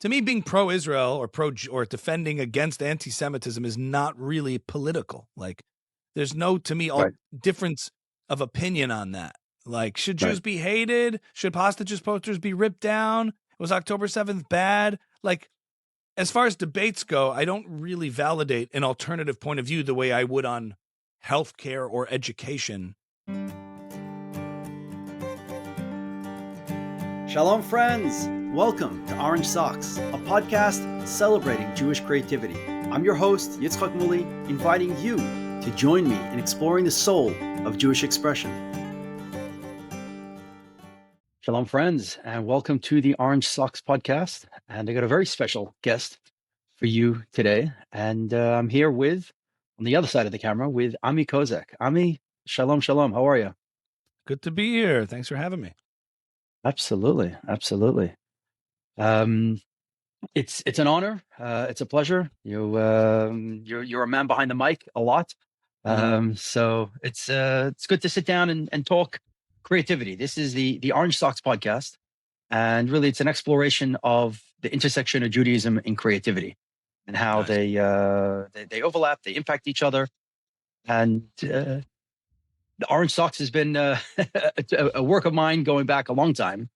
to me, being pro-Israel or or defending against anti-Semitism is not really political. Like, there's no, to me, Right. difference of opinion on that. Like, should Right. Jews be hated? Should hostages posters be ripped down? Was October 7th bad? Like, as far as debates go, I don't really validate an alternative point of view the way I would on healthcare or education. Shalom, friends. Welcome to Orange Socks, a podcast celebrating Jewish creativity. I'm your host, Yitzchok Moully, inviting you to join me in exploring the soul of Jewish expression. Shalom, friends, and welcome to the Orange Socks podcast. And I got a very special guest for you today. And I'm here with, on the other side of the camera, with Ami Kozak. Ami, shalom, shalom. How are you? Good to be here. Thanks for having me. Absolutely. It's an honor. It's a pleasure. You're a man behind the mic a lot. So it's good to sit down and talk creativity. This is the Orange Socks podcast, and really it's an exploration of the intersection of Judaism and creativity, and how they overlap, they impact each other, and the Orange Socks has been a work of mine going back a long time.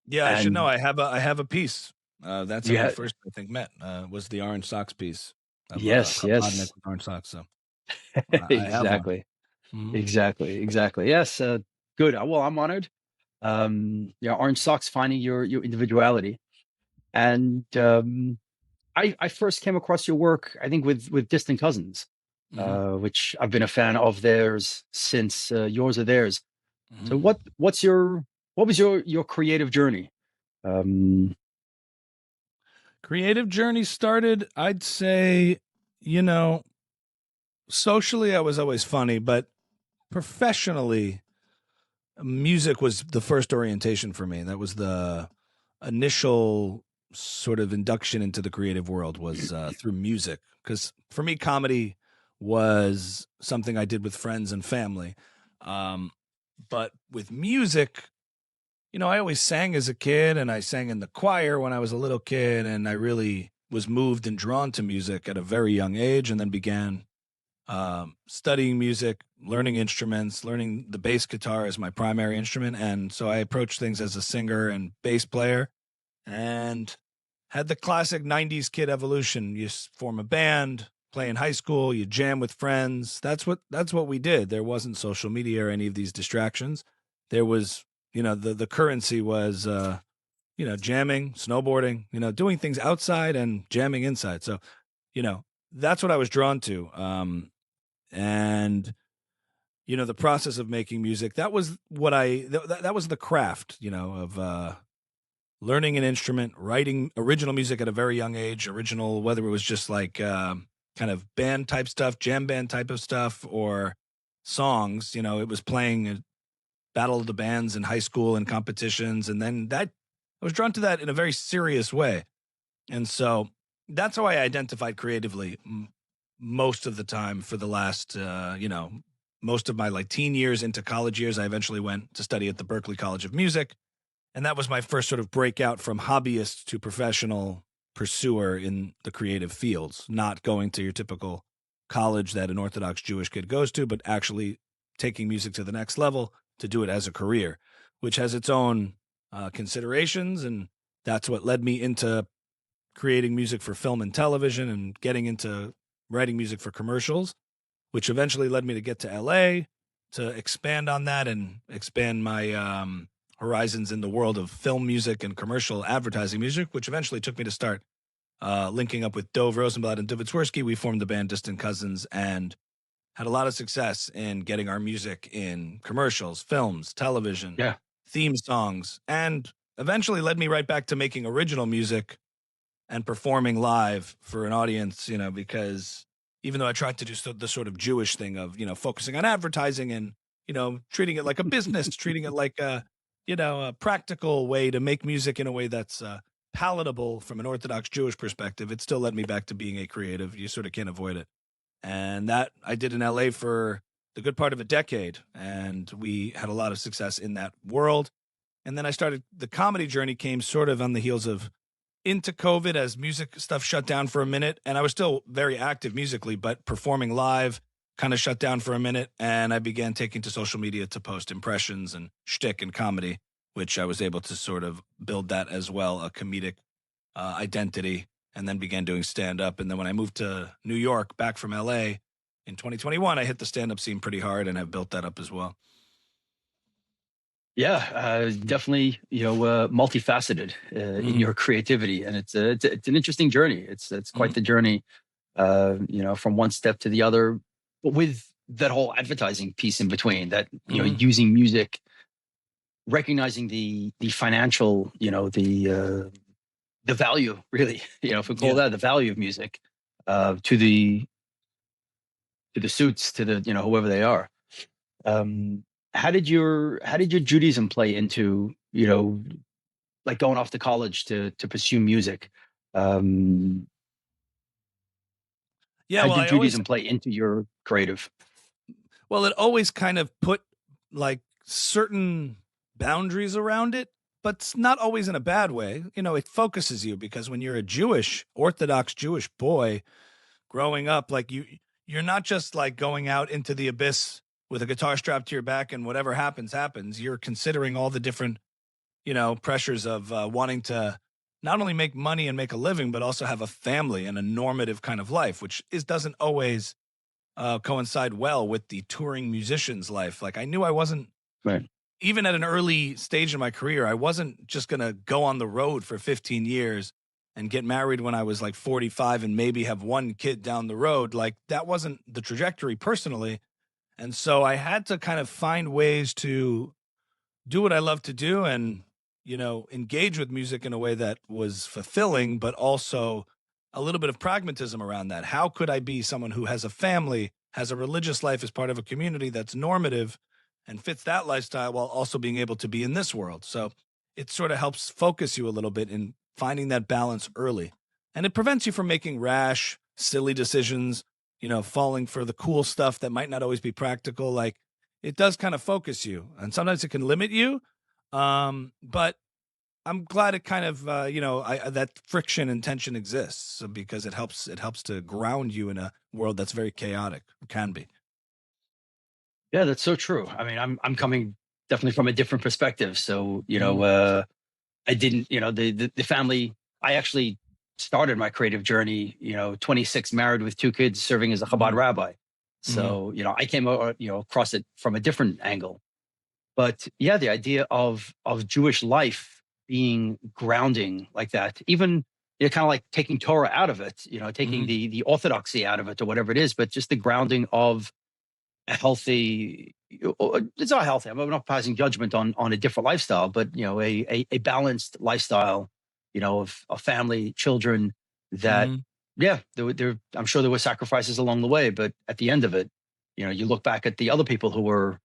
Yeah, I should know. I have a piece. That's how we first, I think, met. Was the Orange Socks piece? Yes. Orange Socks. So exactly. Yes. Good. Well, I'm honored. Orange Socks finding your individuality, and I first came across your work, I think, with Distant Cousins, which I've been a fan of theirs since Yours or Theirs. So what was your creative journey? Creative journey started, I'd say, socially I was always funny, but professionally, music was the first orientation for me. That was the initial sort of induction into the creative world, was through music. Because for me, comedy was something I did with friends and family. But with music, I always sang as a kid, and I sang in the choir when I was a little kid, and I really was moved and drawn to music at a very young age, and then began studying music, learning instruments, learning the bass guitar as my primary instrument. And so I approached things as a singer and bass player, and had the classic 90s kid evolution. You form a band, play in high school, you jam with friends. That's what we did. There wasn't social media or any of these distractions. There was, the currency was, jamming, snowboarding, doing things outside and jamming inside. So, that's what I was drawn to. And, the process of making music, that was what that was the craft, of learning an instrument, writing original music at a very young age, whether it was just like kind of band type stuff, jam band type of stuff, or songs, it was playing a Battle of the Bands in high school and competitions. And then I was drawn to that in a very serious way. And so that's how I identified creatively most of the time for the last, most of my teen years into college years. I eventually went to study at the Berklee College of Music. And that was my first sort of breakout from hobbyist to professional pursuer in the creative fields, not going to your typical college that an Orthodox Jewish kid goes to, but actually taking music to the next level to do it as a career, which has its own considerations. And that's what led me into creating music for film and television and getting into writing music for commercials, which eventually led me to get to LA to expand on that and expand my horizons in the world of film music and commercial advertising music, which eventually took me to start linking up with Dov Rosenblatt and David Swirsky. We formed the band Distant Cousins and had a lot of success in getting our music in commercials, films, television, theme songs, and eventually led me right back to making original music and performing live for an audience, because even though I tried to do the sort of Jewish thing of, focusing on advertising and, treating it like a business, treating it like a practical way to make music in a way that's palatable from an Orthodox Jewish perspective, it still led me back to being a creative. You sort of can't avoid it. And that I did in LA for the good part of a decade. And we had a lot of success in that world. And then I started the comedy journey came sort of on the heels of into COVID as music stuff shut down for a minute. And I was still very active musically, but performing live kind of shut down for a minute. And I began taking to social media to post impressions and shtick and comedy, which I was able to sort of build that as well, a comedic identity, and then began doing stand up. And then when I moved to New York back from LA in 2021, I hit the stand up scene pretty hard and I've built that up as well. Yeah, definitely, multifaceted in your creativity, and it's an interesting journey. It's quite the journey, from one step to the other, but with that whole advertising piece in between. That using music, recognizing the financial, the value, really, if we call that the value of music, to the suits, to the whoever they are. How did your Judaism play into like going off to college to pursue music? Yeah, How well, did Judaism play into your creative? Well, it always kind of put like certain boundaries around it, but it's not always in a bad way. It focuses you because when you're a Orthodox Jewish boy growing up, like you're not just like going out into the abyss with a guitar strapped to your back and whatever happens, happens. You're considering all the different, pressures of wanting to not only make money and make a living, but also have a family and a normative kind of life, which doesn't always coincide well with the touring musician's life. Like I knew I wasn't, right, even at an early stage in my career, I wasn't just going to go on the road for 15 years and get married when I was like 45 and maybe have one kid down the road. Like that wasn't the trajectory personally. And so I had to kind of find ways to do what I love to do and, engage with music in a way that was fulfilling, but also a little bit of pragmatism around that. How could I be someone who has a family, has a religious life as part of a community that's normative and fits that lifestyle while also being able to be in this world? So it sort of helps focus you a little bit in finding that balance early. And it prevents you from making rash, silly decisions, falling for the cool stuff that might not always be practical. Like it does kind of focus you and sometimes it can limit you. But I'm glad it kind of, that friction and tension exists because it helps to ground you in a world that's very chaotic, or can be. Yeah, that's so true. I mean, I'm coming definitely from a different perspective. So, I didn't, the family, I actually started my creative journey, 26, married with two kids, serving as a Chabad rabbi. So, I came, across it from a different angle. But yeah, the idea of Jewish life being grounding like that, even kind of like taking Torah out of it, taking the orthodoxy out of it or whatever it is, but just the grounding of a healthy, it's not healthy. I'm not passing judgment on a different lifestyle, but a balanced lifestyle, of family, children. That yeah, I'm sure there were sacrifices along the way, but at the end of it, you look back at the other people who were,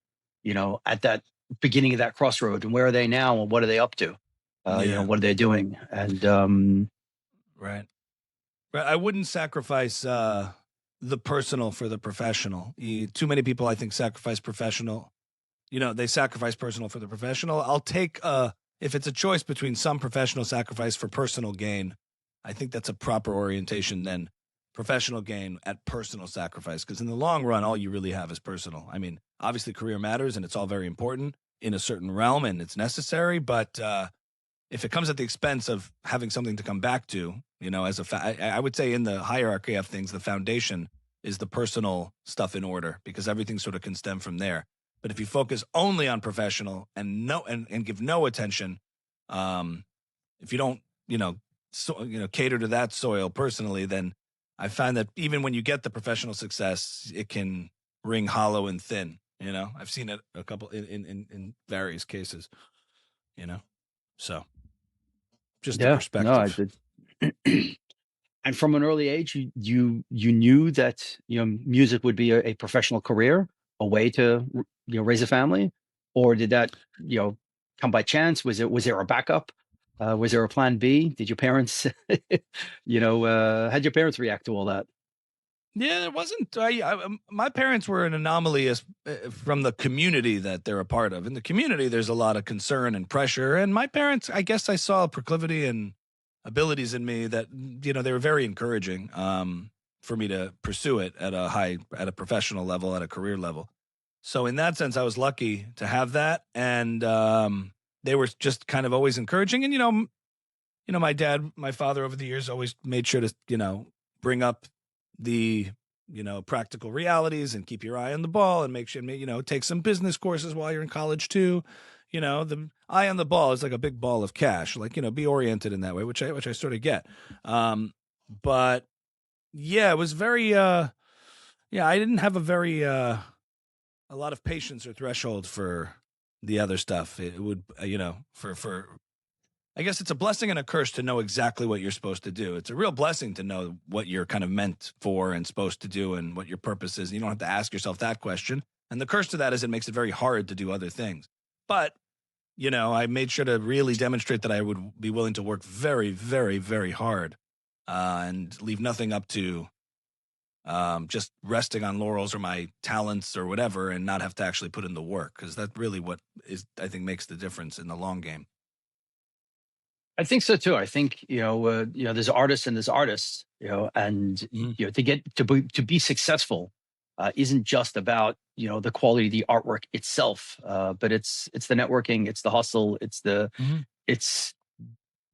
at that beginning of that crossroad, and where are they now, and what are they up to? What are they doing? And Right. I wouldn't sacrifice the personal for the professional. Too many people, I think, sacrifice professional. They sacrifice personal for the professional. I'll take if it's a choice between some professional sacrifice for personal gain, I think that's a proper orientation than professional gain at personal sacrifice. Because in the long run, all you really have is personal. I mean, obviously, career matters and it's all very important in a certain realm and it's necessary. But if it comes at the expense of having something to come back to, as I would say in the hierarchy of things, the foundation is the personal stuff in order because everything sort of can stem from there. But if you focus only on professional and give no attention, if you don't, cater to that soil personally, then I find that even when you get the professional success, it can ring hollow and thin. I've seen it a couple in various cases. So just the yeah, no, I perspective. did. And from an early age, you knew that music would be a professional career, a way to raise a family, or did that come by chance? Was there a backup? Was there a plan B? Did your parents, how'd your parents react to all that? Yeah, it wasn't. My parents were an anomaly from the community that they're a part of. In the community, there's a lot of concern and pressure. And my parents, I guess, I saw a proclivity and abilities in me that they were very encouraging for me to pursue it at a professional level, at a career level. So in that sense, I was lucky to have that, and they were just kind of always encouraging. And my dad, my father, over the years, always made sure to bring up the practical realities and keep your eye on the ball and make sure take some business courses while you're in college too. The eye on the ball is like a big ball of cash, like be oriented in that way, which I sort of get. But yeah, it was very yeah, I didn't have a lot of patience or threshold for the other stuff. It would for I guess it's a blessing and a curse to know exactly what you're supposed to do. It's a real blessing to know what you're kind of meant for and supposed to do and what your purpose is. You don't have to ask yourself that question. And the curse to that is it makes it very hard to do other things. But, I made sure to really demonstrate that I would be willing to work very, very, very hard and leave nothing up to just resting on laurels or my talents or whatever and not have to actually put in the work. Because that's really what I think makes the difference in the long game. I think so too. I think there's artists and there's artists, and to be successful isn't just about the quality of the artwork itself, but it's the networking, it's the hustle, it's Mm-hmm. it's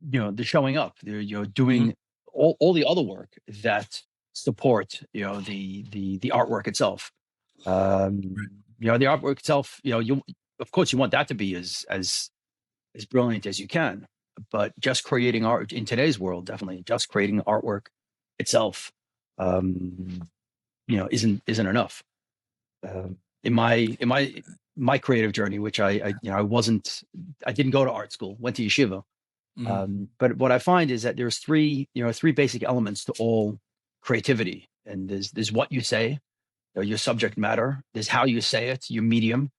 the showing up, Mm-hmm. doing all the other work that support the artwork itself. Right. The artwork itself, you of course you want that to be as brilliant as you can. But just creating art in today's world, definitely just creating artwork itself, isn't enough. In my creative journey, which I didn't go to art school, went to yeshiva. Mm-hmm. But what I find is that there's three basic elements to all creativity, and there's what you say, your subject matter. There's how you say it, your medium,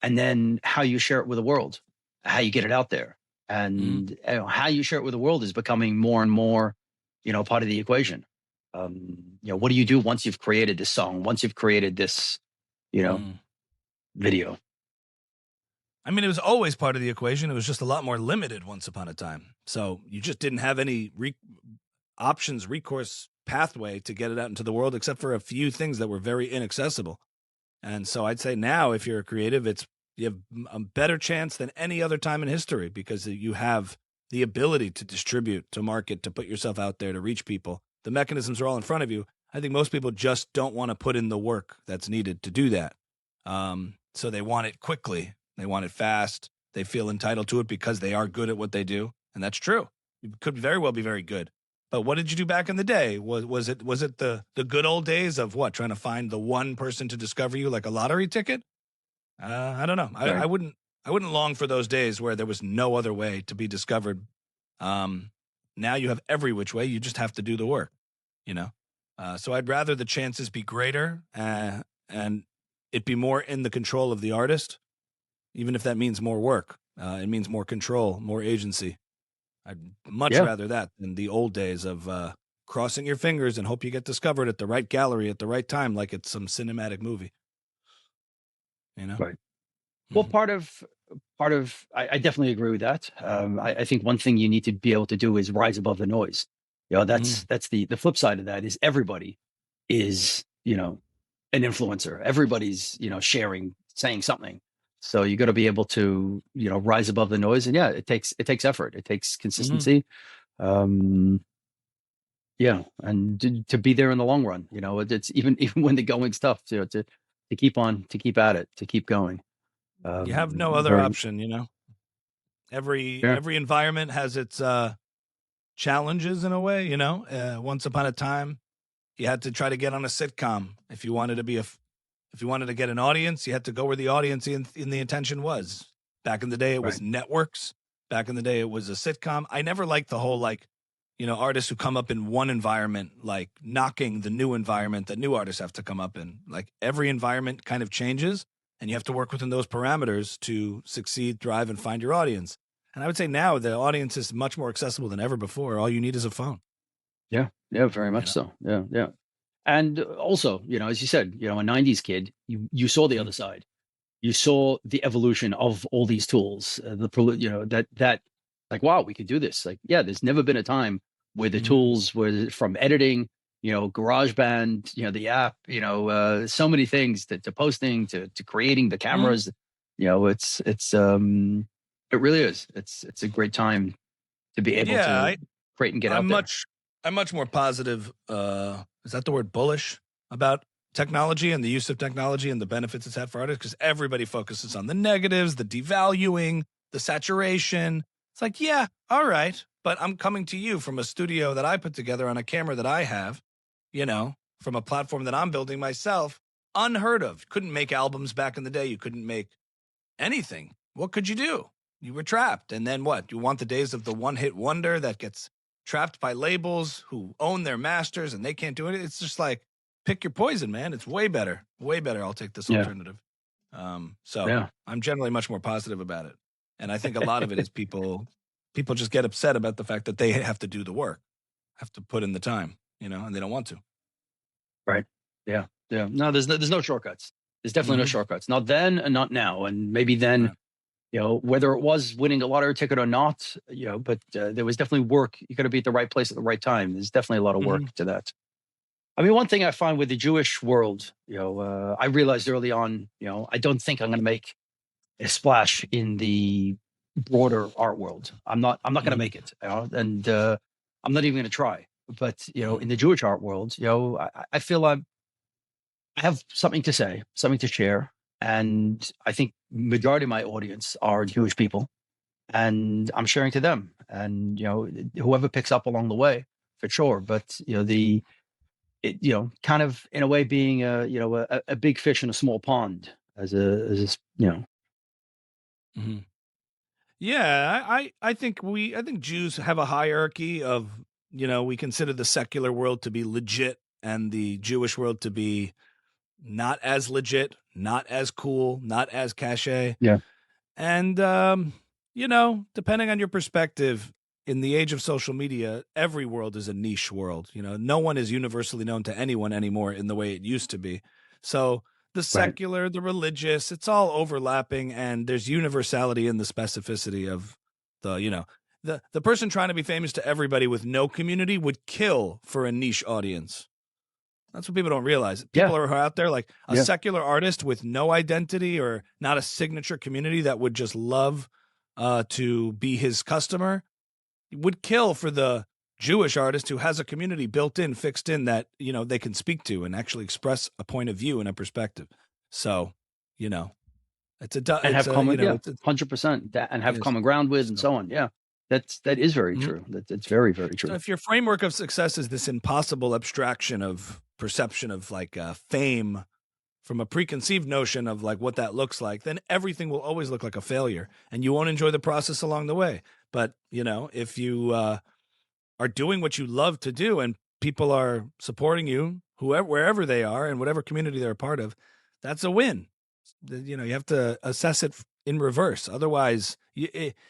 and then how you share it with the world, how you get it out there. Mm-hmm. And how you share it with the world is becoming more and more, part of the equation. What do you do once you've created this song, once you've created this, you know, Mm-hmm. video? I mean, it was always part of the equation. It was just a lot more limited once upon a time. So you just didn't have any options, recourse pathway to get it out into the world, except for a few things that were very inaccessible. And so I'd say now, if you're a creative, you have a better chance than any other time in history because you have the ability to distribute, to market, to put yourself out there, to reach people. The mechanisms are all in front of you. I think most people just don't want to put in the work that's needed to do that. So they want it quickly. They want it fast. They feel entitled to it because they are good at what they do. And that's true. You could very well be very good. But what did you do back in the day? Was it the good old days of what, trying to find the one person to discover you like a lottery ticket? I don't know. I Right. wouldn't long for those days where there was no other way to be discovered. Now you have every which way. You just have to do the work. You know. So I'd rather the chances be greater and it be more in the control of the artist, even if that means more work. It means more control, more agency. I'd much Yeah. rather that than the old days of crossing your fingers and hope you get discovered at the right gallery at the right time, like it's some cinematic movie. You know. Right. Well, Mm-hmm. I definitely agree with that. I think one thing you need to be able to do is rise above the noise. Mm-hmm. That's the flip side of that is everybody is, an influencer. Everybody's, sharing, saying something. So you got to be able to, rise above the noise. And yeah, it takes effort. It takes Mm-hmm. consistency. Um, yeah, and to be there in the long run. It's even when the going's tough. To keep at it, to keep going. You have no other Very option. You know. yeah. Every environment has its challenges in a way. You know. Once upon a time, you had to try to get on a sitcom if you wanted to be if you wanted to get an audience, you had to go where the audience in the intention was. Back in the day, it Right. was networks. Back in the day, it was a sitcom. I never liked the whole artists who come up in one environment, like knocking the new environment that new artists have to come up in. Like every environment kind of changes, and you have to work within those parameters to succeed, thrive, and find your audience. And I would say now the audience is much more accessible than ever before. All you need is a phone. Yeah. Yeah. Very You much know. so. Yeah. Yeah. And also, as you said, a '90s kid, you saw the Mm, other side. You saw the evolution of all these tools. That like, wow, we could do this. Like, yeah, there's never been a time where the mhm. tools were from editing, GarageBand, the app, so many things to posting to creating the Mhm. cameras. It really is. It's a great time to be able Yeah, to create and get I'm out there. much I'm much more positive, is that the word bullish about technology and the use of technology and the benefits it's had for artists? Because everybody focuses on the negatives, the devaluing, the saturation. It's like, yeah, all right, but I'm coming to you from a studio that I put together on a camera that I have, from a platform that I'm building myself, unheard of. Couldn't make albums back in the day. You couldn't make anything. What could you do? You were trapped. And then what? You want the days of the one hit wonder that gets trapped by labels who own their masters and they can't do it. It's just like, pick your poison, man. It's way better. Way better. I'll take this Yeah. alternative. So Yeah. I'm generally much more positive about it. And I think a lot of it is people just get upset about the fact that they have to do the work, have to put in the time, and they don't want to. Right. Yeah. Yeah. No, there's no shortcuts. There's definitely no Hmm. shortcuts. Not then and not now. And maybe then, Right. whether it was winning a lottery ticket or not, but there was definitely work. You got to be at the right place at the right time. There's definitely a lot of work Hmm. to that. I mean, one thing I find with the Jewish world, I realized early on, I don't think I'm going to make a splash in the broader art world. I'm not going to Hmm. make it, and I'm not even going to try. But Hmm. in the Jewish art world, I feel I have something to say, something to share, and I think majority of my audience are Jewish people, and I'm sharing to them, and whoever picks up along the way, for sure. But kind of in a way being a big fish in a small pond, as a. Hmm. Yeah, I think Jews have a hierarchy of, we consider the secular world to be legit and the Jewish world to be not as legit, not as cool, not as cachet. Yeah. And depending on your perspective, in the age of social media, every world is a niche world. No one is universally known to anyone anymore in the way it used to be. So the Right. secular, the religious, it's all overlapping, and there's universality in the specificity of the person trying to be famous to everybody with no community would kill for a niche audience. That's what people don't realize. Yeah. People are out there like a Yeah. secular artist with no identity or not a signature community that would just love to be his customer would kill for the Jewish artist who has a community built in, fixed in that they can speak to and actually express a point of view and a perspective. So, you know, And it's have a common, yeah, it's 100%, and have yes. common ground with, and So. so on. Yeah, that is very Mhm. true. That's very, very So true. if your framework of success is this impossible abstraction of perception of like fame from a preconceived notion of like what that looks like, then everything will always look like a failure and you won't enjoy the process along the way. But, if you are doing what you love to do and people are supporting you, whoever, wherever they are and whatever community they're a part of, that's a win. You have to assess it in reverse. Otherwise,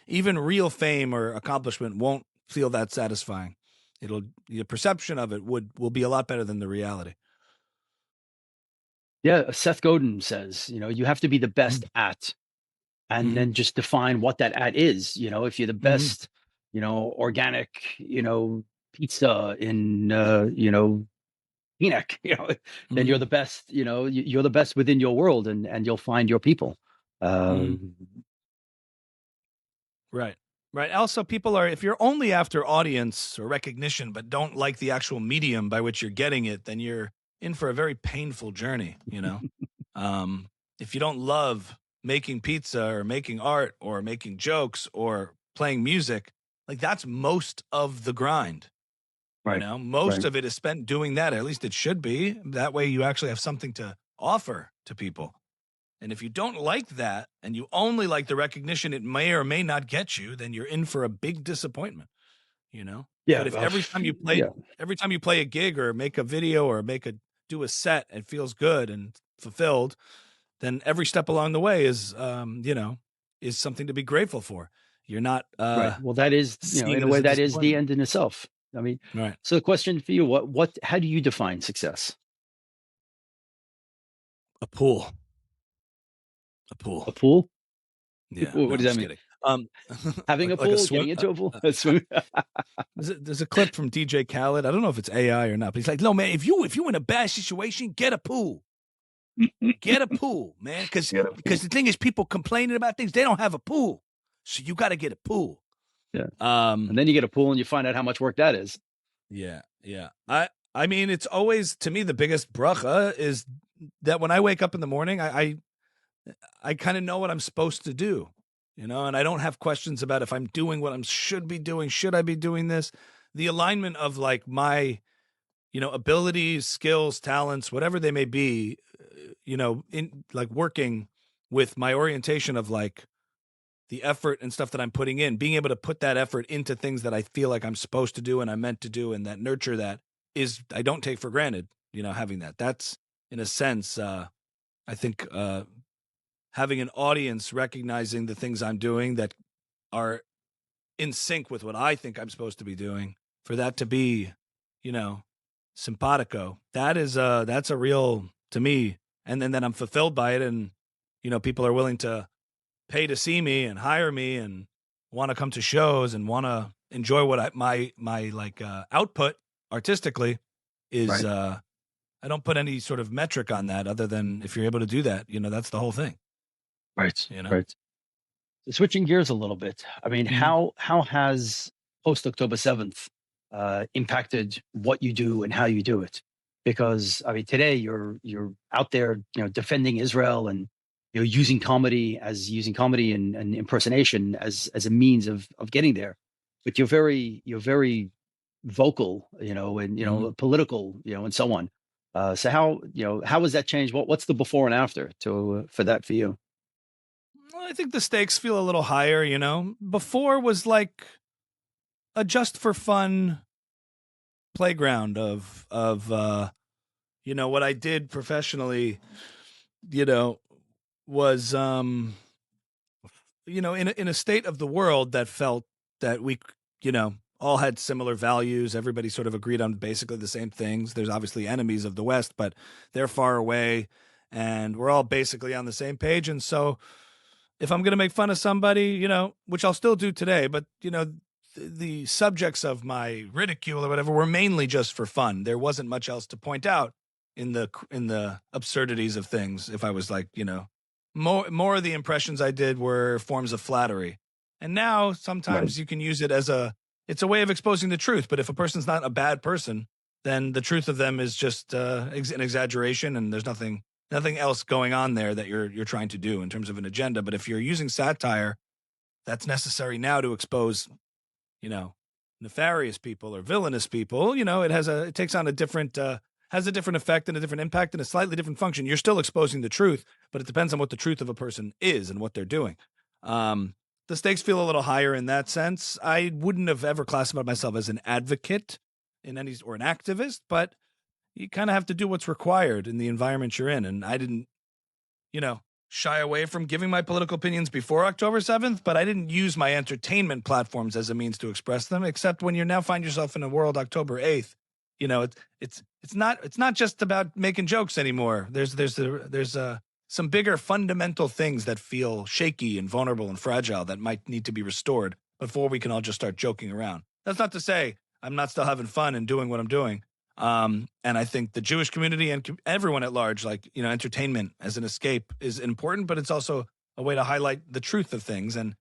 even real fame or accomplishment won't feel that satisfying. The perception of it will be a lot better than the reality. Yeah, Seth Godin says, you have to be the best Mhm. at, and Mhm. then just define what that at is. If you're the Mhm. best, organic, pizza in, Enoch, then you're Mhm. the best. You're the best within your world, and you'll find your people. Mhm. Um, Right. Right. Also, people are, if you're only after audience or recognition, but don't like the actual medium by which you're getting it, then you're in for a very painful journey. Um, if you don't love making pizza or making art or making jokes or playing music, like that's most of the grind. right, Most right, of it is spent doing that. At least it should be. That way you actually have something to offer to people. And if you don't like that and you only like the recognition it may or may not get you, then you're in for a big disappointment. yeah, But if yeah. every time you play a gig or make a video or do a set and feels good and fulfilled, then every step along the way is something to be grateful for. You're not Right. Well, that is, seeing in it a as way, a that is the disappointment. end in itself. I mean, Right. so the question for you, how do you define success? A pool. A A pool. pool? Yeah. What No, does I'm that just mean? kidding. Having a Like a pool, swim. getting into a pool, a swim. There's a clip from DJ Khaled. I don't know if it's AI or not, but he's like, "No, man, if you in a bad situation, get a pool. Get a pool, man, because Get a pool. the thing is, people complaining about things, they don't have a pool, so you got to get a pool." Yeah. Um, And then you get a pool and you find out how much work that is. yeah, yeah. I mean, it's always to me the biggest bracha is that when I wake up in the morning, I kind of know what I'm supposed to do, and I don't have questions about if I'm doing what I should be doing. Should I be doing this? The alignment of like my abilities, skills, talents, whatever they may be, in like working with my orientation of like the effort and stuff that I'm putting in, being able to put that effort into things that I feel like I'm supposed to do and I'm meant to do, and that nurture that is, I don't take for granted, having that. That's in a sense, I think, having an audience recognizing the things I'm doing that are in sync with what I think I'm supposed to be doing, for that to be, simpatico. That's a real to me, and then I'm fulfilled by it, and people are willing to pay to see me and hire me and want to come to shows and want to enjoy what my like output artistically is. Right. I don't put any sort of metric on that other than if you're able to do that, that's the whole thing. Right. You know. Right. So switching gears a little bit. I mean, Mhm. how has post October 7th impacted what you do and how you do it? Because I mean, today you're out there, defending Israel, and using comedy and impersonation as a means of getting there. But you're very vocal, and Mhm. political, and so on. So how has that changed? What's the before and after for that for you? Well, I think the stakes feel a little higher. Before was like a just for fun playground of what I did professionally. You know, was in a state of the world that felt that we all had similar values. Everybody sort of agreed on basically the same things. There's obviously enemies of the West, but they're far away, and we're all basically on the same page. And so if I'm going to make fun of somebody, which I'll still do today, but the subjects of my ridicule or whatever were mainly just for fun. There wasn't much else to point out in the absurdities of things. If I was like, more of the impressions I did were forms of flattery. And now Right. sometimes you can use it as it's a way of exposing the truth. But if a person's not a bad person, then the truth of them is just an exaggeration, and there's nothing else going on there that you're trying to do in terms of an agenda. But if you're using satire, that's necessary now to expose, you know, nefarious people or villainous people. It takes on a different has a different effect and a different impact and a slightly different function. You're still exposing the truth, but it depends on what the truth of a person is and what they're doing. Um, the stakes feel a little higher in that sense. I wouldn't have ever classified myself as an advocate or an activist, but you kind of have to do what's required in the environment you're in. And I didn't, shy away from giving my political opinions before October 7th, but I didn't use my entertainment platforms as a means to express them, except when you now find yourself in a world October 8th. It's not just about making jokes anymore. There's some bigger fundamental things that feel shaky and vulnerable and fragile that might need to be restored before we can all just start joking around. That's not to say I'm not still having fun and doing what I'm doing. And I think the Jewish community and everyone at large, like, entertainment as an escape is important, but it's also a way to highlight the truth of things. And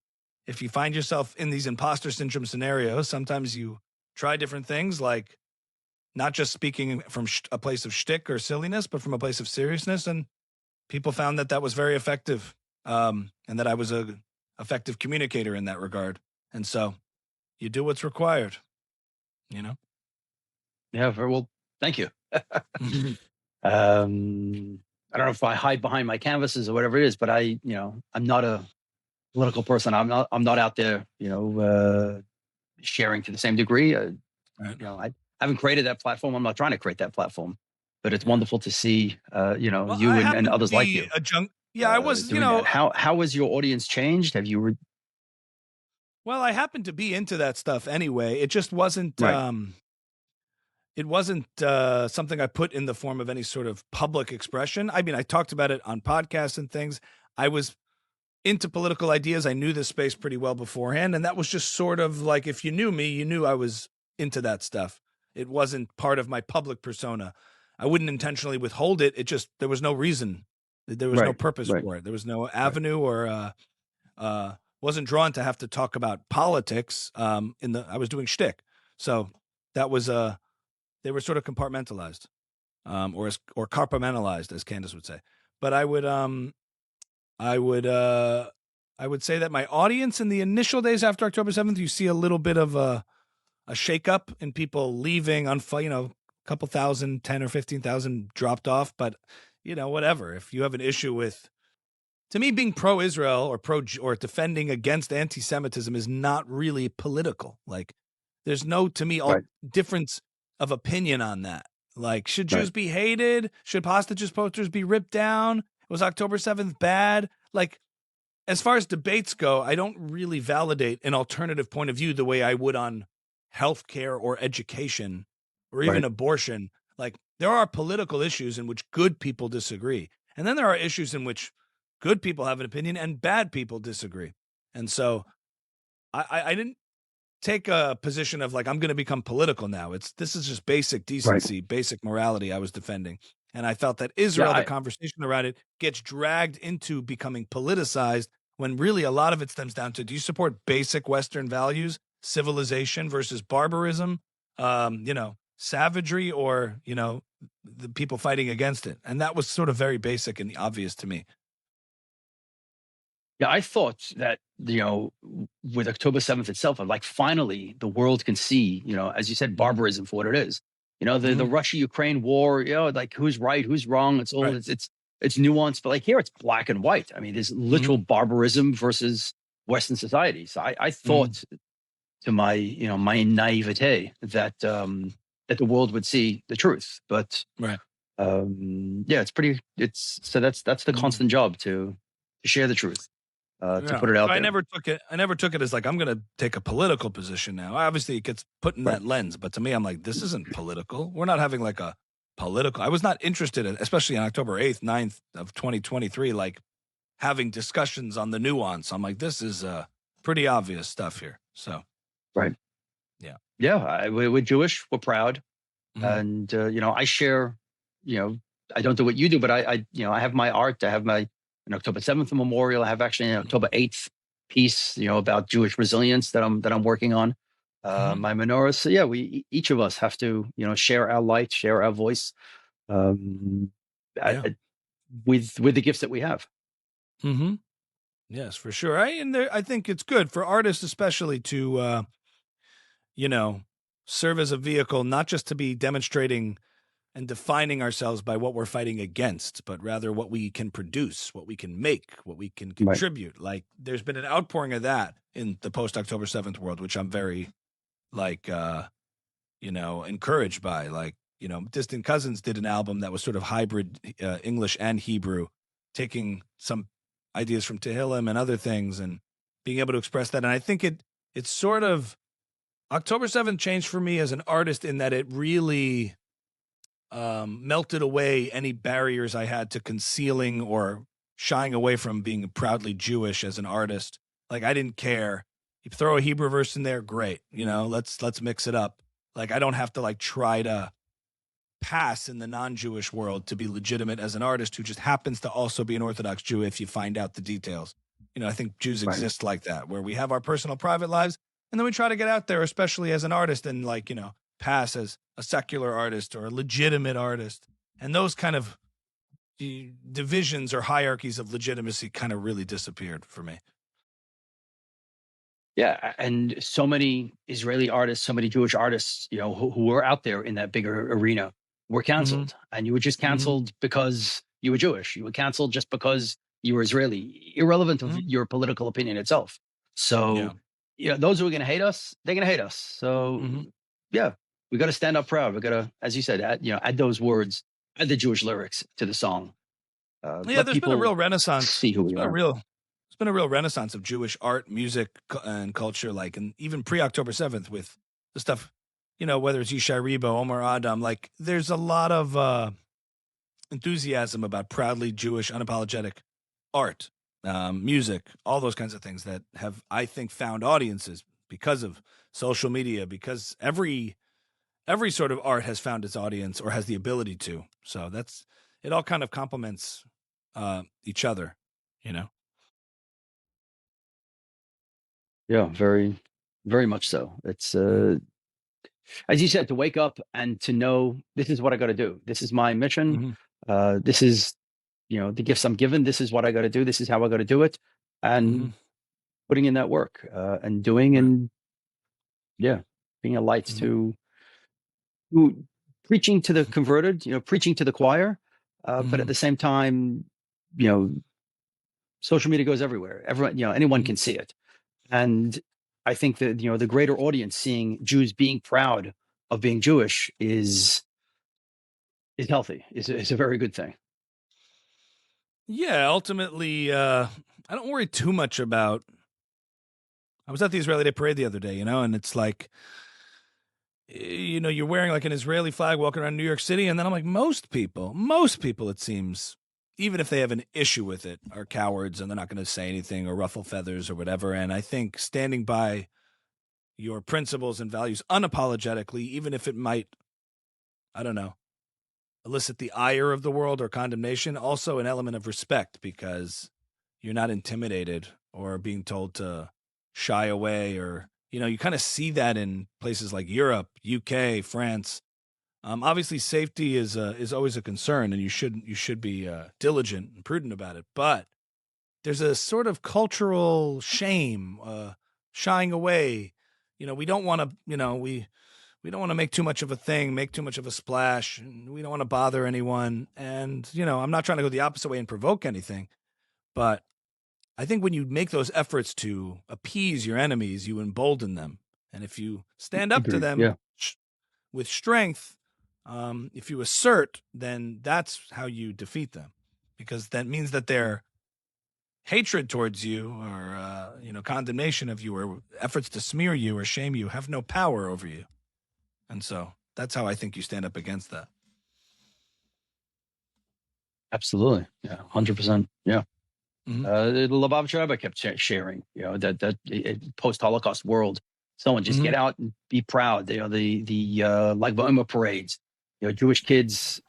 if you find yourself in these imposter syndrome scenarios, sometimes you try different things, like not just speaking from a place of shtick or silliness, but from a place of seriousness. And people found that was very effective, and that I was a effective communicator in that regard. And so you do what's required, you know? Yeah, very well. Thank you. I don't know if I hide behind my canvases or whatever it is, but I'm not a political person. I'm not out there, sharing to the same degree. Right. I haven't created that platform. I'm not trying to create that platform, but it's Yeah. wonderful to see, Well, you I and happen to others like be you a junk. Yeah, I was, doing that. How has your audience changed? Have you? well, I happen to be into that stuff anyway. It just wasn't, Right. it wasn't something I put in the form of any sort of public expression. I mean, I talked about it on podcasts and things. I was into political ideas. I knew this space pretty well beforehand. And that was just sort of like, if you knew me, you knew I was into that stuff. It wasn't part of my public persona. I wouldn't intentionally withhold it. It just, there was no reason. There was no purpose for it. There was no avenue or wasn't drawn to have to talk about politics. I was doing shtick. So that was, they were sort of compartmentalized, or compartmentalized, as Candace would say. But I would say that my audience in the initial days after October 7th, you see a little bit of a shakeup in people leaving a couple thousand, 10 or 15,000 dropped off. But, whatever. If you have an issue with, to me, being pro-Israel or defending against anti-Semitism is not really political. Like, there's no, to me, difference of opinion on that. Like, should Jews be hated? Should hostages posters be ripped down? Was October 7th bad? Like, as far as debates go, I don't really validate an alternative point of view the way I would on healthcare or education or even abortion. Like, there are political issues in which good people disagree. And then there are issues in which good people have an opinion and bad people disagree. And so I didn't take a position of like, I'm going to become political now. This is just basic decency, basic morality I was defending. And I felt that Israel, the conversation around it, gets dragged into becoming politicized when really a lot of it stems down to, do you support basic Western values, civilization versus barbarism, savagery, or, the people fighting against it? And that was sort of very basic and obvious to me. Yeah, I thought that, with October 7th itself, like finally the world can see, as you said, barbarism for what it is. The Russia-Ukraine war, like who's right, who's wrong. It's all it's nuanced, but like here it's black and white. I mean, there's literal barbarism versus Western society. So I thought to my, my naivete that the world would see the truth. But that's the constant job to share the truth. To put it out there. I never took it as like, I'm going to take a political position now. Obviously it gets put in that lens, but to me, I'm like, this isn't political. We're not having like a political, I was not interested in, especially on October 8th, 9th of 2023, like having discussions on the nuance. I'm like, this is pretty obvious stuff here. So. We're Jewish, we're proud. And, I share, I don't do what you do, but I have my art, I have my, an October 7th memorial. I have actually an October 8th piece, about Jewish resilience that I'm working on. My menorah. So we each of us have to, share our light, share our voice, with the gifts that we have. Yes, for sure. I think it's good for artists, especially to, serve as a vehicle, not just to be demonstrating and defining ourselves by what we're fighting against, but rather what we can produce, what we can make, what we can contribute. Like, there's been an outpouring of that in the post-October 7th world, which I'm very, encouraged by. Like, Distant Cousins did an album that was sort of hybrid English and Hebrew, taking some ideas from Tehillim and other things and being able to express that. And I think it's sort of, October 7th changed for me as an artist in that it really melted away any barriers I had to concealing or shying away from being proudly Jewish as an artist. Like, I didn't care. You throw a Hebrew verse in there, great. Let's mix it up. Like, I don't have to try to pass in the non-Jewish world to be legitimate as an artist who just happens to also be an Orthodox Jew if you find out the details. I think Jews exist like that, where we have our personal private lives and then we try to get out there, especially as an artist, and pass as a secular artist or a legitimate artist. And those kind of divisions or hierarchies of legitimacy kind of really disappeared for me. Yeah, and so many Israeli artists, so many Jewish artists, who were out there in that bigger arena were canceled. And you were just canceled because you were Jewish. You were canceled just because you were Israeli, irrelevant of your political opinion itself. So, those who are going to hate us, they're going to hate us. So, we got to stand up proud. We got to, as you said, add those words, add the Jewish lyrics to the song. There's been a real renaissance. See who we are. It's been a real renaissance of Jewish art, music, and culture, and even pre-October 7th with the stuff, whether it's Yishai Ribo, Omar Adam, like there's a lot of enthusiasm about proudly Jewish, unapologetic art, music, all those kinds of things that have, I think, found audiences because of social media, because every sort of art has found its audience or has the ability to. So it all kind of complements each other, you know? Yeah, very, very much so. It's as you said, to wake up and to know this is what I got to do. This is my mission. Mm-hmm. This is, the gifts I'm given. This is what I got to do. This is how I got to do it, Mm-hmm. and putting in that work and doing Right. and yeah, being a light Mm-hmm. to who preaching to the converted, preaching to the choir, but Mm-hmm. at the same time, you know, social media goes everywhere. Everyone, anyone Mm-hmm. can see it, and I think that the greater audience seeing Jews being proud of being Jewish is healthy. Is a very good thing. Yeah, ultimately, I don't worry too much about. I was at the Israeli Day Parade the other day, and it's like, you're wearing like an Israeli flag walking around New York City, and then I'm like, most people, it seems, even if they have an issue with it, are cowards and they're not going to say anything or ruffle feathers or whatever. And I think standing by your principles and values unapologetically, even if it might, I don't know, elicit the ire of the world or condemnation, also an element of respect because you're not intimidated or being told to shy away, or you kind of see that in places like Europe, UK, France. Obviously safety is always a concern, and you should be diligent and prudent about it, but there's a sort of cultural shame, shying away. We don't want to, we don't want to make too much of a thing, make too much of a splash. And we don't want to bother anyone. And, I'm not trying to go the opposite way and provoke anything, but I think when you make those efforts to appease your enemies, you embolden them. And if you stand up to Agreed. them Yeah, with strength, if you assert, then that's how you defeat them, because that means that their hatred towards you, or condemnation of you, or efforts to smear you or shame you, have no power over you. And so that's how I think you stand up against that. absolutely. Yeah, 100%. Yeah. Mm-hmm. The Lubavitcher Rebbe kept sharing, that post-Holocaust world, someone just Mm-hmm. get out and be proud. The Lag BaOmer parades, Jewish kids,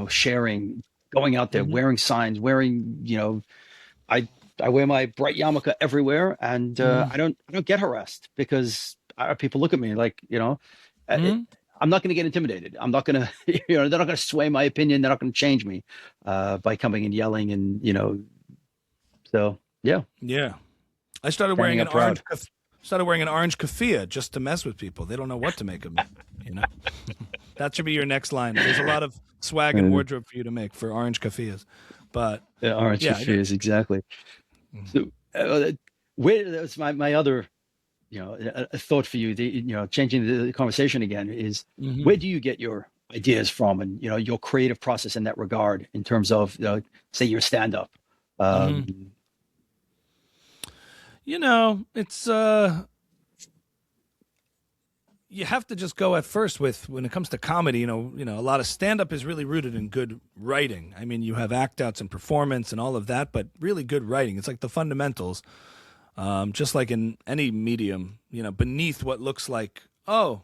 sharing, going out there, Mm-hmm. wearing signs, wearing, I I wear my bright yarmulke everywhere, and Mm-hmm. I don't get harassed because people look at me like, uh, it, Mm-hmm. I'm not going to get intimidated. I'm not going to, they're not going to sway my opinion. They're not going to change me by coming and yelling and so yeah, Yeah. I started standing wearing up proud. an orange keffiyeh just to mess with people. They don't know what to make of me, you know. That should be your next line. There's a lot of swag and Uh, wardrobe for you to make for orange keffiyehs. But yeah, orange yeah, I get. is exactly. Mhm. So where that's my other a thought for you. The changing the conversation again is Mhm. where do you get your ideas from, and your creative process in that regard in terms of say your stand up. Mhm. Um, It's you have to just go at first with, when it comes to comedy, a lot of stand up is really rooted in good writing. I mean, you have act outs and performance and all of that, but really good writing. It's like the fundamentals. Just like in any medium, beneath what looks like a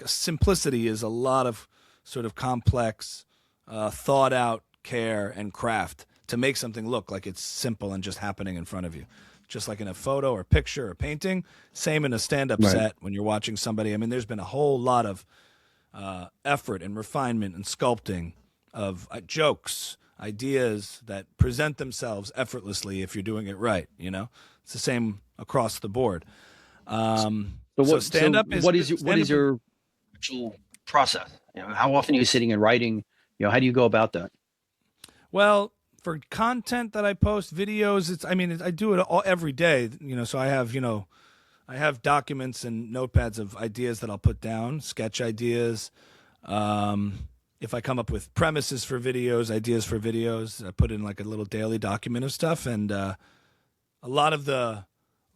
simplicity is a lot of sort of complex, thought out care and craft to make something look like it's simple and just happening in front of you. Just like in a photo or picture or painting, same in a stand up right. set when you're watching somebody. I mean, there's been a whole lot of effort and refinement and sculpting of jokes, ideas that present themselves effortlessly if you're doing it right. It's the same across the board. So So what? So stand up is what stand is up. your actual process? How often are you sitting and writing? How do you go about that? Well, for content that I post, videos, I do it all every day. So I have documents and notepads of ideas that I'll put down, sketch ideas. If I come up with premises for videos, ideas for videos, I put in like a little daily document of stuff, and a lot of the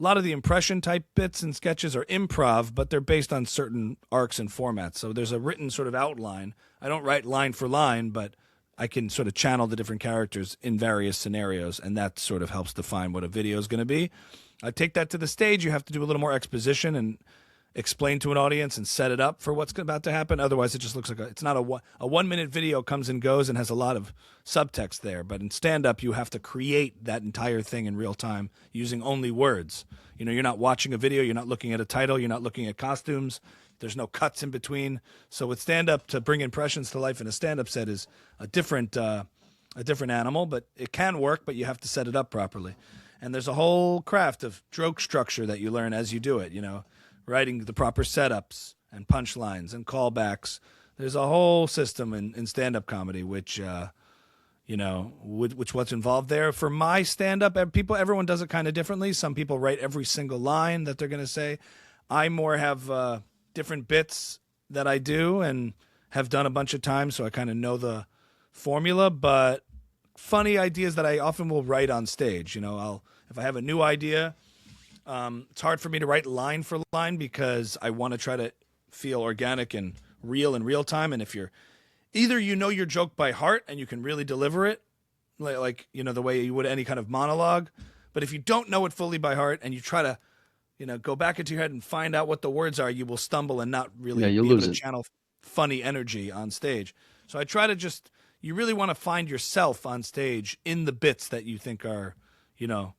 a lot of the impression type bits and sketches are improv, but they're based on certain arcs and formats. So there's a written sort of outline. I don't write line for line, but I can sort of channel the different characters in various scenarios, and that sort of helps define what a video is going to be. I take that to the stage. You have to do a little more exposition and explain to an audience and set it up for what's about to happen. Otherwise, it just looks like it's not a 1 minute video comes and goes and has a lot of subtext there. But in stand up, you have to create that entire thing in real time using only words. You know, you're not watching a video, you're not looking at a title, you're not looking at costumes. There's no cuts in between. So with stand up, to bring impressions to life in a stand up set is a different animal, but it can work, but you have to set it up properly. And there's a whole craft of joke structure that you learn as you do it, you know, writing the proper setups and punchlines and callbacks. There's a whole system in stand-up comedy, which, you know, which what's involved there. For my stand-up, everyone does it kind of differently. Some people write every single line that they're going to say. I more have different bits that I do and have done a bunch of times, so I kind of know the formula. But funny ideas that I often will write on stage. You know, if I have a new idea. It's hard for me to write line for line because I want to try to feel organic and real in real time. And if you're either you know your joke by heart and you can really deliver it, like you know the way you would any kind of monologue, but if you don't know it fully by heart and you try to, you know, go back into your head and find out what the words are, you will stumble and not really be able to channel funny energy on stage. So I try to you really want to find yourself on stage in the bits that you think are, you know,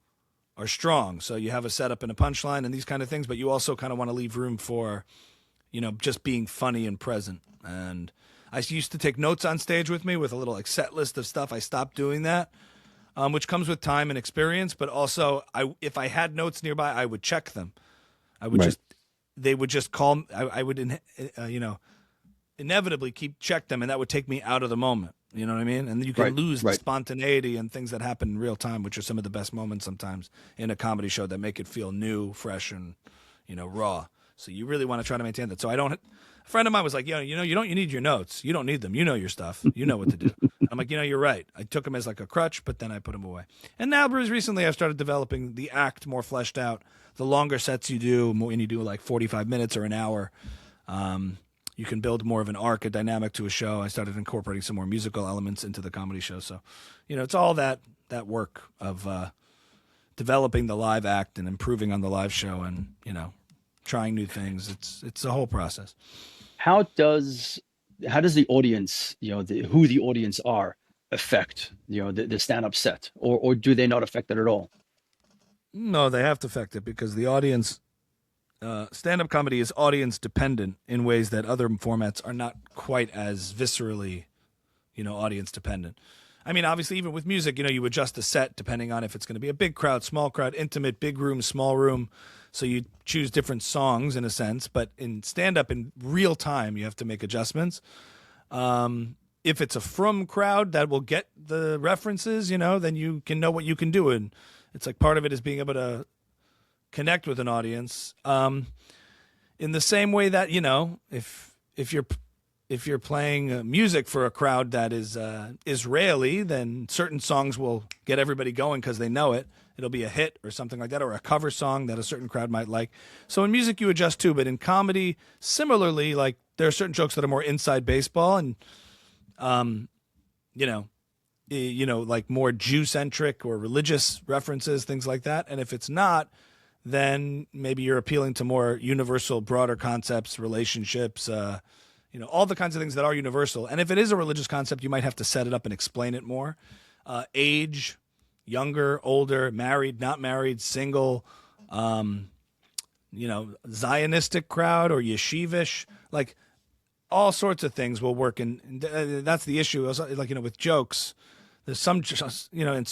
are strong. So you have a setup and a punchline and these kind of things, but you also kind of want to leave room for, you know, just being funny and present. And I used to take notes on stage with me with a little like set list of stuff. I stopped doing that, which comes with time and experience. But also, if I had notes nearby, I would check them. I would they would just call. I would, you know, inevitably check them, and that would take me out of the moment. You know what I mean? And you can lose the spontaneity and things that happen in real time, which are some of the best moments sometimes in a comedy show that make it feel new, fresh, and, you know, raw. So you really want to try to maintain that. So a friend of mine was like, you need your notes. You don't need them. You know your stuff. You know what to do. I'm like, you know, you're right. I took them as like a crutch, but then I put them away. And now, recently, I've started developing the act more fleshed out. The longer sets you do, when you do like 45 minutes or an hour, you can build more of an arc, a dynamic to a show. I started incorporating some more musical elements into the comedy show. So, you know, it's all that work of developing the live act and improving on the live show and, you know, trying new things. It's a whole process. How does the audience, you know, who the audience are affect, you know, the stand-up set, or do they not affect it at all? No, they have to affect it because the audience, stand-up comedy is audience dependent in ways that other formats are not quite as viscerally, you know, audience dependent. I mean, obviously, even with music, you know, you adjust the set depending on if it's going to be a big crowd, small crowd, intimate, big room, small room. So you choose different songs in a sense, but in stand-up in real time, you have to make adjustments. If it's a from crowd that will get the references, you know, then you can know what you can do. And it's like part of it is being able to connect with an audience. In the same way that, you know, if you're playing music for a crowd that is Israeli, then certain songs will get everybody going because they know it. It'll be a hit or something like that, or a cover song that a certain crowd might like. So in music, you adjust too, but in comedy, similarly, like there are certain jokes that are more inside baseball and, you know, like more Jew-centric or religious references, things like that. And if it's not, then maybe you're appealing to more universal, broader concepts, relationships, you know, all the kinds of things that are universal. And if it is a religious concept, you might have to set it up and explain it more. Age, younger, older, married, not married, single, you know, Zionistic crowd or yeshivish, like all sorts of things will work. And that's the issue. Like, you know, with jokes, there's some, you know, in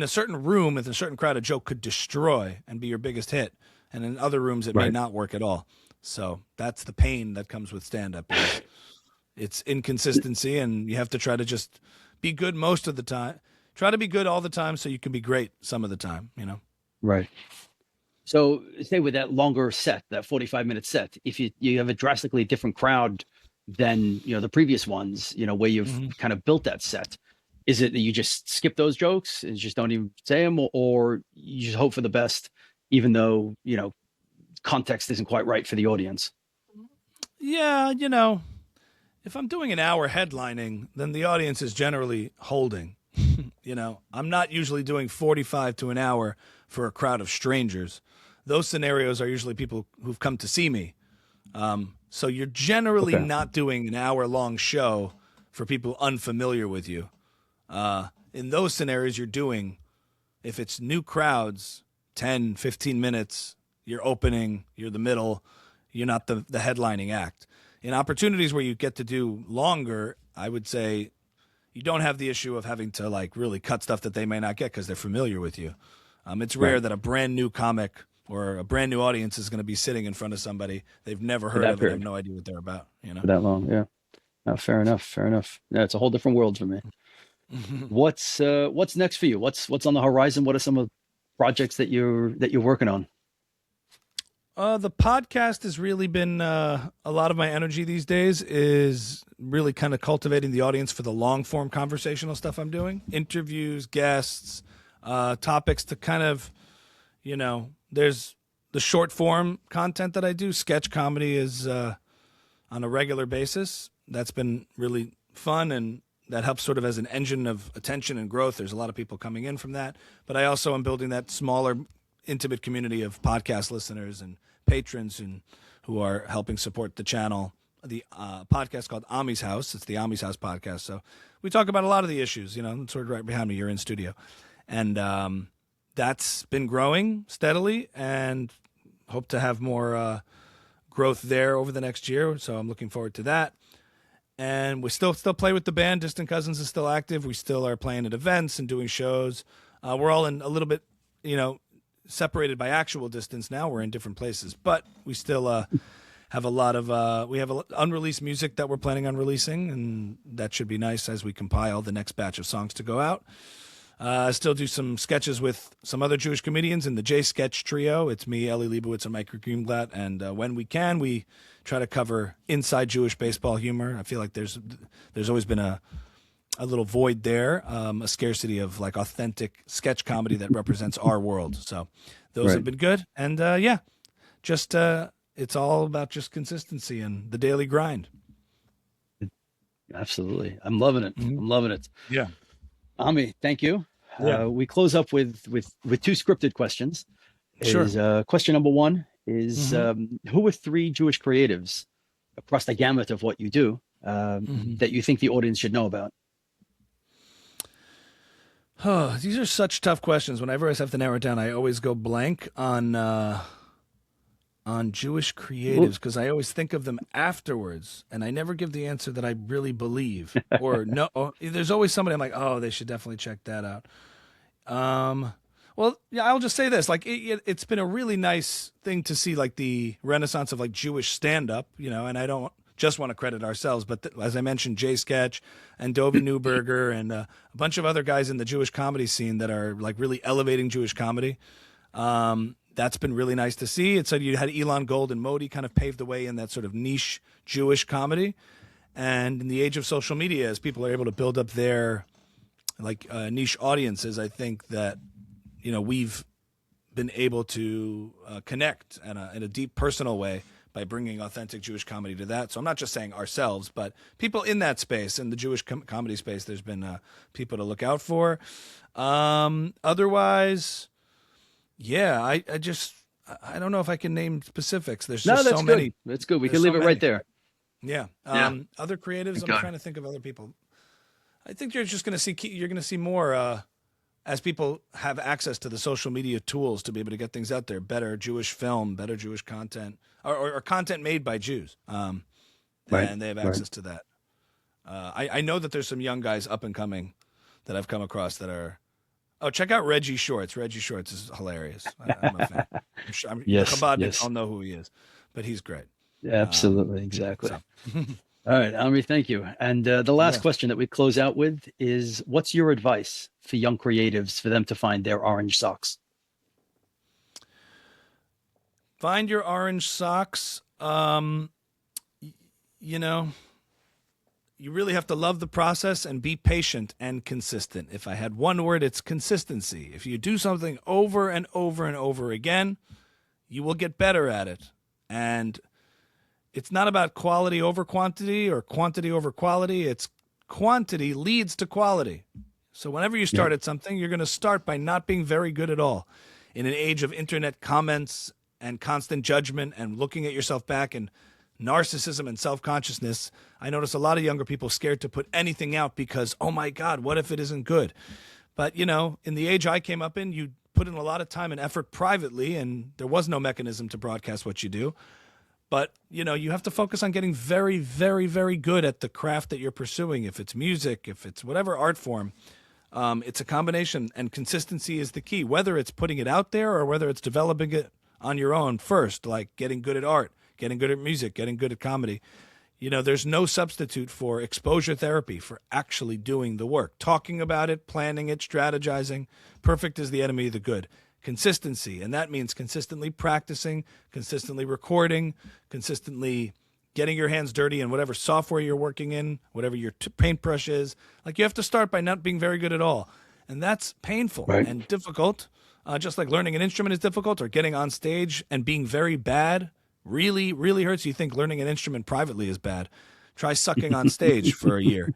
a certain room, with a certain crowd, a joke could destroy and be your biggest hit. And in other rooms, it may not work at all. So that's the pain that comes with stand-up. It's inconsistency, and you have to try to just be good most of the time. Try to be good all the time so you can be great some of the time, you know? Right. So say with that longer set, that 45-minute set, if you have a drastically different crowd than, you know, the previous ones, you know, where you've kind of built that set, is it that you just skip those jokes and just don't even say them, or you just hope for the best even though, context isn't quite right for the audience. Yeah, if I'm doing an hour headlining, then the audience is generally holding. I'm not usually doing 45 to an hour for a crowd of strangers. Those scenarios are usually people who've come to see me. So you're generally Okay. not doing an hour long show for people unfamiliar with you. In those scenarios, you're doing, if it's new crowds, 10, 15 minutes, you're opening, you're the middle, you're not the headlining act. In opportunities where you get to do longer, I would say you don't have the issue of having to like really cut stuff that they may not get because they're familiar with you. It's rare Right. that a brand new comic or a brand new audience is going to be sitting in front of somebody they've never For heard that of and have period, no idea what they're about. for that long. Yeah. No, fair enough. Fair enough. Yeah, it's a whole different world for me. What's next for you? What's on the horizon? What are some of the projects that you're working on? The podcast has really been a lot of my energy these days is really kind of cultivating the audience for the long form conversational stuff I'm doing, interviews, guests, topics to kind of, there's the short form content that I do. Sketch comedy is on a regular basis. That's been really fun and that helps sort of as an engine of attention and growth. There's a lot of people coming in from that, but I also am building that smaller, intimate community of podcast listeners and patrons and who are helping support the channel. The podcast called Ami's House. It's the Ami's House podcast. So we talk about a lot of the issues. It's sort of right behind me. You're in studio, and that's been growing steadily, and hope to have more growth there over the next year. So I'm looking forward to that. And we still play with the band. Distant Cousins is still active. We still are playing at events and doing shows. We're all in a little bit, separated by actual distance now. We're in different places, but we still have a lot of we have unreleased music that we're planning on releasing, and that should be nice as we compile the next batch of songs to go out. I still do some sketches with some other Jewish comedians in the J Sketch Trio. It's me, Ellie Leibovitz, and Mike Greenblatt. And when we can, we try to cover inside Jewish baseball humor. I feel like there's always been a little void there, a scarcity of like authentic sketch comedy that represents our world. So those have Right. been good. And just it's all about just consistency and the daily grind. Absolutely. I'm loving it. Mhm. I'm loving it. Yeah. Ami, thank you. Yeah. We close up with two scripted questions. Sure. Question number one is Mhm. who are three Jewish creatives across the gamut of what you do Mhm. that you think the audience should know about? Oh, these are such tough questions. Whenever I have to narrow it down, I always go blank on Jewish creatives Well, because I always think of them afterwards, and I never give the answer that I really believe. Or no, there's always somebody I'm like, oh, they should definitely check that out. Um, well, yeah, I'll just say this: like, it's been a really nice thing to see, like the renaissance of like Jewish stand-up, And I don't just want to credit ourselves, but as I mentioned, Jay Sketch and Dovie Newberger and a bunch of other guys in the Jewish comedy scene that are like really elevating Jewish comedy. That's been really nice to see. It said you had Elon Gold and Modi kind of paved the way in that sort of niche Jewish comedy. And in the age of social media, as people are able to build up their like niche audiences, I think that we've been able to connect in a deep personal way by bringing authentic Jewish comedy to that. So I'm not just saying ourselves, but people in that space, in the Jewish comedy space, there's been people to look out for. Otherwise, yeah, I don't know if I can name specifics. There's no, just so that's good. many. That's good. We There's can so leave it right many. there. Yeah. Yeah. Other creatives. I'm Okay. trying to think of other people. I think you're just going to see. You're going to see more as people have access to the social media tools to be able to get things out there. Better Jewish film, better Jewish content, or content made by Jews. Right. And they have Right. access to that. I know that there's some young guys up and coming that I've come across that are. Oh, check out Reggie Shorts. Reggie Shorts is hilarious. I'm a fan. The Yes. Chabadniks Yes. all know who he is, but he's great. Absolutely. Exactly. So, All right, Amri, thank you. And the last yeah. question that we close out with is what's your advice for young creatives for them to find their orange socks? Find your orange socks. You know, you really have to love the process and be patient and consistent. If I had one word, it's consistency. If you do something over and over and over again, you will get better at it. And it's not about quality over quantity or quantity over quality. It's quantity leads to quality. So whenever you start at something, you're going to start by not being very good at all. In an age of internet comments and constant judgment and looking at yourself back and narcissism and self-consciousness, I notice a lot of younger people scared to put anything out because, oh my God, what if it isn't good? But, you know, in the age I came up in, you put in a lot of time and effort privately, and there was no mechanism to broadcast what you do. But, you know, you have to focus on getting very, very, very good at the craft that you're pursuing. If it's music, if it's whatever art form, it's a combination, and consistency is the key, whether it's putting it out there or whether it's developing it on your own first, like getting good at art, getting good at music, getting good at comedy. You know, there's no substitute for exposure therapy, for actually doing the work, talking about it, planning it, strategizing. Perfect is the enemy of the good. Consistency, and that means consistently practicing, consistently recording, consistently getting your hands dirty in whatever software you're working in, whatever your paintbrush is. Like, you have to start by not being very good at all. And that's painful and difficult, just like learning an instrument is difficult, or getting on stage and being very bad really, really hurts. You think learning an instrument privately is bad. Try sucking on stage for a year.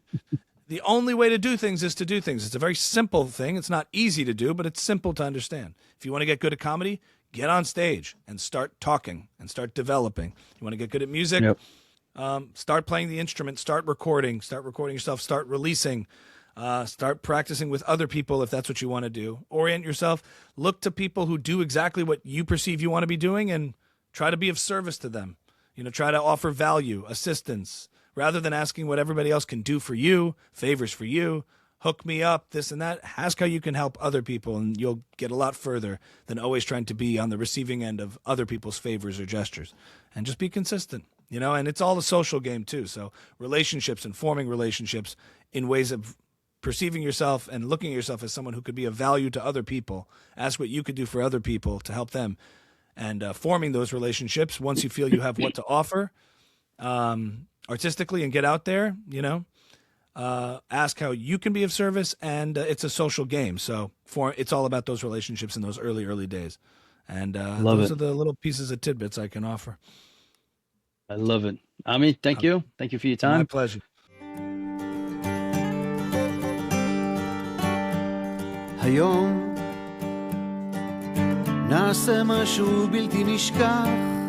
The only way to do things is to do things. It's a very simple thing. It's not easy to do, but it's simple to understand. If you want to get good at comedy, get on stage and start talking and start developing. You want to get good at music, start playing the instrument, start recording yourself, start releasing, start practicing with other people if that's what you want to do. Orient yourself. Look to people who do exactly what you perceive you want to be doing and try to be of service to them. You know, try to offer value, assistance, rather than asking what everybody else can do for you, favors for you, hook me up, this and that. Ask how you can help other people, and you'll get a lot further than always trying to be on the receiving end of other people's favors or gestures. And just be consistent, you know, and it's all a social game too. So relationships and forming relationships in ways of perceiving yourself and looking at yourself as someone who could be of value to other people. Ask what you could do for other people to help them. And forming those relationships once you feel you have what to offer artistically, and get out there, you know, ask how you can be of service, and it's a social game. So it's all about those relationships in those early days. And those are the little pieces of tidbits I can offer. I love it. Ami, thank you. Thank you for your time. My pleasure. היום נעשה משהו בלתי נשכח